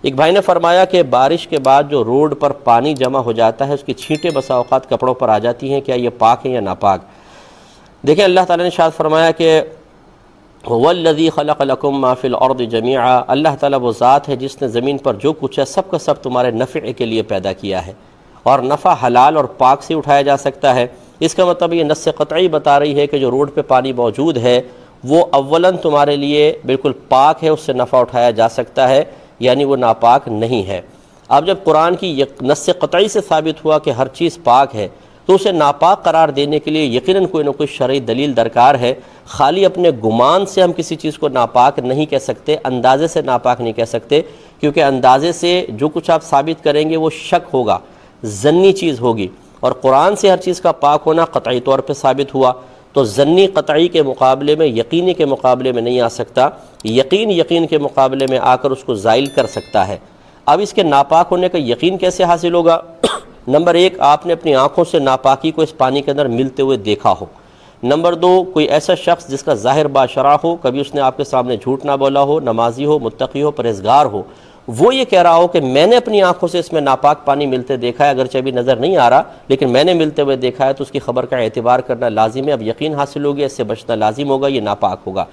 ایک بھائی نے فرمایا کہ بارش کے بعد جو روڈ پر پانی جمع ہو جاتا ہے اس کی چھینٹیں بسا اوقات کپڑوں پر آ جاتی ہیں، کیا یہ پاک ہے یا ناپاک؟ دیکھیں اللہ تعالیٰ نے ارشاد فرمایا کہ هو الذی خلق لکم ما فی الارض جمیعا، اللہ تعالیٰ وہ ذات ہے جس نے زمین پر جو کچھ ہے سب کا سب تمہارے نفع کے لیے پیدا کیا ہے، اور نفع حلال اور پاک سے اٹھایا جا سکتا ہے۔ اس کا مطلب یہ نص قطعی بتا رہی ہے کہ جو روڈ پہ پانی موجود ہے وہ اولاً تمہارے لیے بالکل پاک ہے، اس سے نفع اٹھایا جا سکتا ہے، یعنی وہ ناپاک نہیں ہے۔ اب جب قرآن کی نص قطعی سے ثابت ہوا کہ ہر چیز پاک ہے تو اسے ناپاک قرار دینے کے لیے یقیناً کوئی نہ کوئی شرعی دلیل درکار ہے۔ خالی اپنے گمان سے ہم کسی چیز کو ناپاک نہیں کہہ سکتے، اندازے سے ناپاک نہیں کہہ سکتے، کیونکہ اندازے سے جو کچھ آپ ثابت کریں گے وہ شک ہوگا، ظنی چیز ہوگی، اور قرآن سے ہر چیز کا پاک ہونا قطعی طور پہ ثابت ہوا، تو ظنی قطعی کے مقابلے میں یقینی کے مقابلے میں نہیں آ سکتا، یقین کے مقابلے میں آ کر اس کو زائل کر سکتا ہے۔ اب اس کے ناپاک ہونے کا یقین کیسے حاصل ہوگا؟ نمبر ایک، آپ نے اپنی آنکھوں سے ناپاکی کو اس پانی کے اندر ملتے ہوئے دیکھا ہو۔ نمبر دو، کوئی ایسا شخص جس کا ظاہر باشرع ہو، کبھی اس نے آپ کے سامنے جھوٹ نہ بولا ہو، نمازی ہو، متقی ہو، پرہیزگار ہو، وہ یہ کہہ رہا ہو کہ میں نے اپنی آنکھوں سے اس میں ناپاک پانی ملتے دیکھا ہے، اگرچہ ابھی نظر نہیں آ رہا لیکن میں نے ملتے ہوئے دیکھا ہے، تو اس کی خبر کا اعتبار کرنا لازم ہے۔ اب یقین حاصل ہو گیا، اس سے بچنا لازم ہوگا، یہ ناپاک ہوگا۔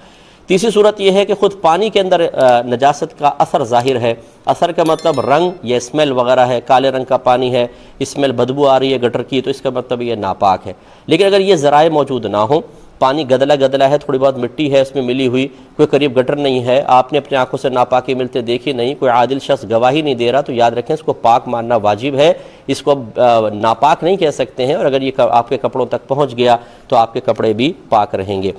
تیسری صورت یہ ہے کہ خود پانی کے اندر نجاست کا اثر ظاہر ہے۔ اثر کا مطلب رنگ یا اسمیل وغیرہ ہے، کالے رنگ کا پانی ہے، اسمیل بدبو آ رہی ہے گٹر کی، تو اس کا مطلب یہ ناپاک ہے۔ لیکن اگر یہ ذرائع موجود نہ ہوں، پانی گدلا ہے، تھوڑی بہت مٹی ہے اس میں ملی ہوئی، کوئی قریب گٹر نہیں ہے، آپ نے اپنی آنکھوں سے ناپاکی ملتے دیکھی نہیں، کوئی عادل شخص گواہی نہیں دے رہا، تو یاد رکھیں اس کو پاک ماننا واجب ہے، اس کو ناپاک نہیں کہہ سکتے ہیں، اور اگر یہ آپ کے کپڑوں تک پہنچ گیا تو آپ کے کپڑے بھی پاک رہیں گے۔